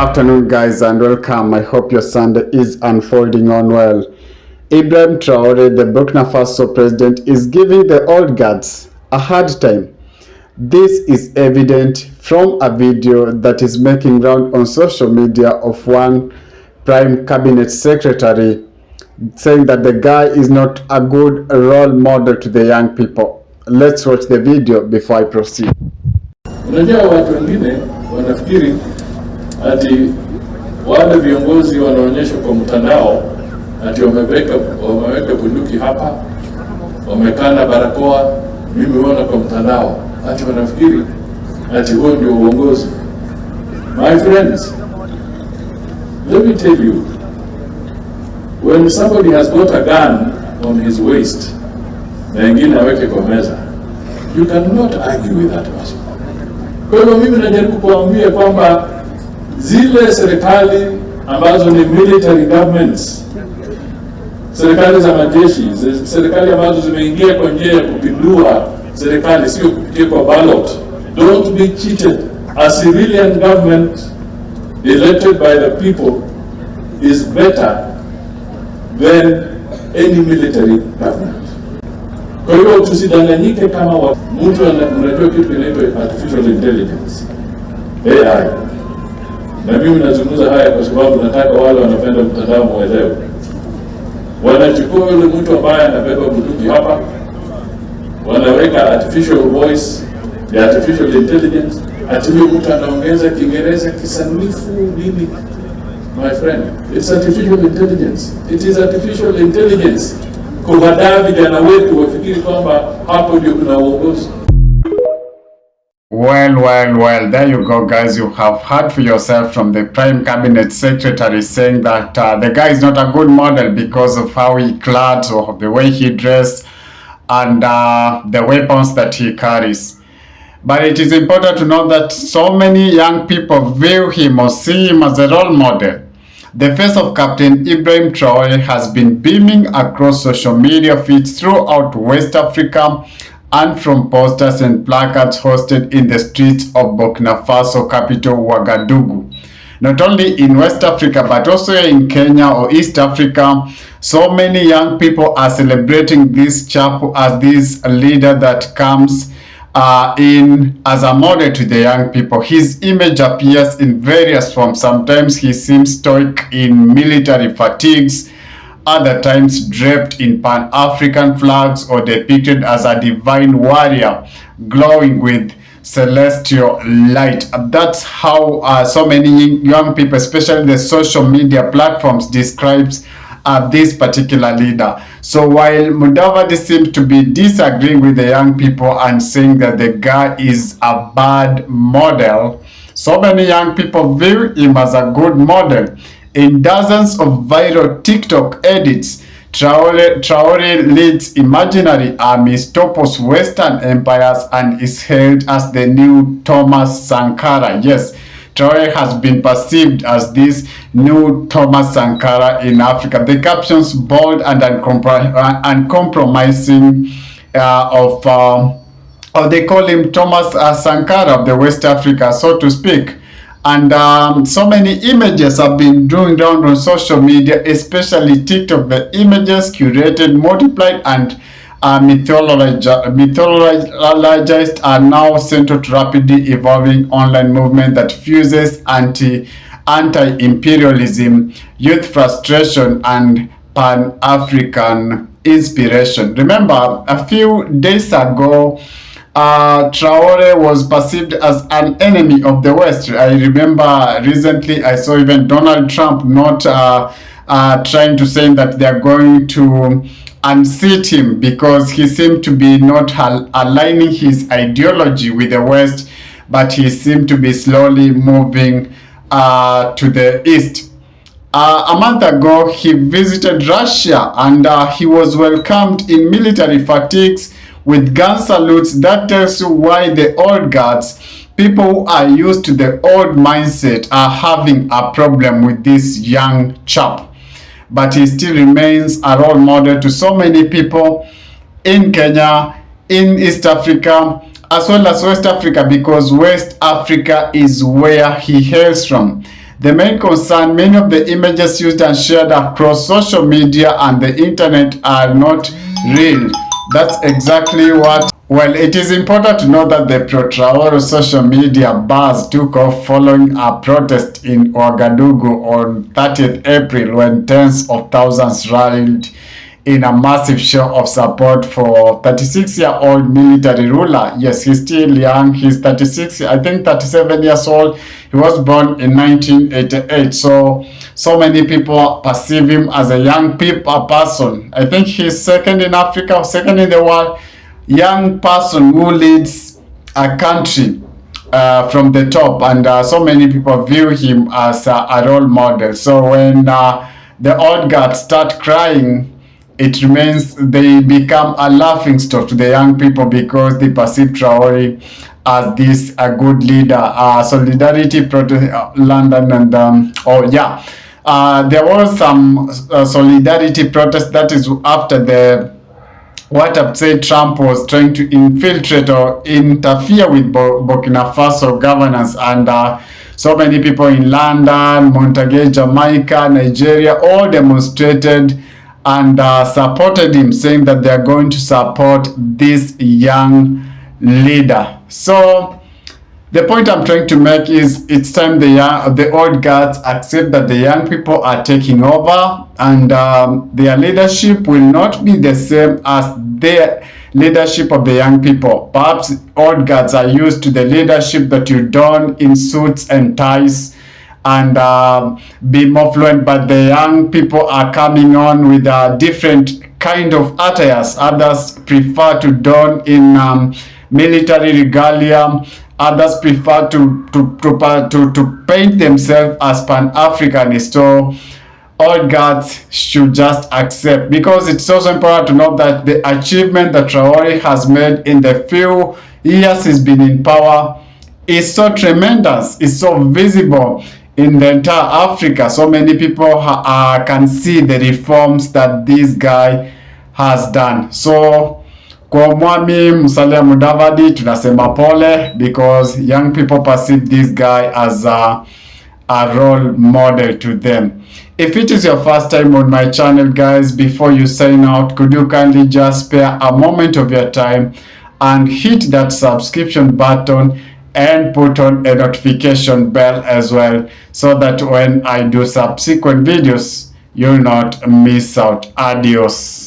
afternoon, guys, and welcome. I hope your Sunday is unfolding on well. Ibrahim Traore, the Burkina Faso president, is giving the old guards a hard time. This is evident from a video that is making round on social media of one prime cabinet secretary saying that the guy is not a good role model to the young people. Let's watch the video before I proceed. Unajua watu wengine wanafikiri ati wale viongozi wanaonyeshwa kwa mtandao ati wameweka bunduki hapa, wamekaa na barakoa. Mimi huona kwa mtandao ati wanafikiri ati huo ndio uongozi. My friends, let me tell you, when somebody has got a gun on his waist na wengine aweke kwa meza, you cannot argue with that person. Kwa hivyo mimi najaribu kuambia kwamba zile serikali ambazo ni military governments, serikali za majeshi, serikali ambazo zimeingia kwa njia ya kupindua serikali, sio kupitia kwa ballot, don't be cheated. A civilian government elected by the people is better than any military government. Kwa hiyo tusidanganyike kama mtu anajua kitu kinaitwa artificial intelligence, AI. Na mimi nazungumza haya kwa sababu nataka wale wanapenda mtandao muelewe. Wanachukua yule mtu ambaye anabeba bunduki hapa, wanaweka artificial voice, the artificial intelligence, ati huyo mtu anaongeza Kiingereza kisanifu nini. My friend, it's artificial intelligence. It is artificial intelligence. Kuhadaa vijana wetu wafikiri kwamba hapo ndio kuna uongozi. Well, there you go, guys. You have heard for yourself from the Prime Cabinet Secretary saying that the guy is not a good model because of how he clad or the way he dressed and the weapons that he carries. But it is important to know that so many young people view him or see him as a role model. The face of Captain Ibrahim Traore has been beaming across social media feeds throughout West Africa and from posters and placards hosted in the streets of Burkina Faso capital Ouagadougou. Not only in West Africa but also in Kenya or East Africa, so many young people are celebrating this chap as this leader that comes in as a model to the young people. His image appears in various forms. Sometimes he seems stoic in military fatigues, other times draped in Pan-African flags or depicted as a divine warrior glowing with celestial light. That's how so many young people, especially the social media platforms, describes this particular leader. So while Mudavadi seems to be disagreeing with the young people and saying that the guy is a bad model, so many young people view him as a good model. In dozens of viral TikTok edits, Traore leads imaginary armies, topples Western empires, and is hailed as the new Thomas Sankara. Yes, Traore has been perceived as this new Thomas Sankara in Africa. The captions bold and uncompromising or they call him Thomas Sankara of the West Africa, so to speak. And so many images have been doing round on social media, especially TikTok. The images curated, multiplied, and mythologized are now central to rapidly evolving online movement that fuses anti-imperialism, youth frustration, and Pan-African inspiration. Remember, a few days ago, Traore was perceived as an enemy of the West. I remember recently I saw even Donald Trump not trying to say that they are going to unseat him because he seemed to be not aligning his ideology with the West, but he seemed to be slowly moving to the East. A month ago, he visited Russia and he was welcomed in military fatigues with gun salutes. That tells you why the old guards, people who are used to the old mindset, are having a problem with this young chap. But he still remains a role model to so many people in Kenya, in East Africa, as well as West Africa, because West Africa is where he hails from. The main concern, many of the images used and shared across social media and the internet are not real. That's exactly what. Well, it is important to know that the pro-Traore social media buzz took off following a protest in Ouagadougou on 30th April when tens of thousands rallied in a massive show of support for 36-year-old military ruler. Yes, he's still young. He's 36, I think 37 years old. He was born in 1988. So many people perceive him as a young person. I think he's second in Africa, or second in the world, young person who leads a country from the top, and so many people view him as a role model. So when the old guards start crying, it remains, they become a laughing stock to the young people because they perceive Traore as this a good leader. Solidarity protest, London, and there was some solidarity protest. That is after the what I've said, Trump was trying to infiltrate or interfere with Burkina Faso governance, and so many people in London, Montague, Jamaica, Nigeria all demonstrated and supported him, saying that they are going to support this young leader. So the point I'm trying to make is it's time the old guards accept that the young people are taking over, and their leadership will not be the same as the leadership of the young people. Perhaps old guards are used to the leadership that you don in suits and ties and be more fluent, but the young people are coming on with a different kind of attires. Others prefer to don in military regalia. Others prefer to paint themselves as Pan-Africanists. So all guards should just accept, because it's also important to note that the achievement that Traore has made in the few years he's been in power is so tremendous, it's so visible in the entire Africa. So many people can see the reforms that this guy has done. So kwa Omwami Musalia Mudavadi tunasema pole, because young people perceive this guy as a role model to them. If it is your first time on my channel, guys, before you sign out, could you kindly just spare a moment of your time and hit that subscription button and put on a notification bell as well, so that when I do subsequent videos, you'll not miss out. Adios.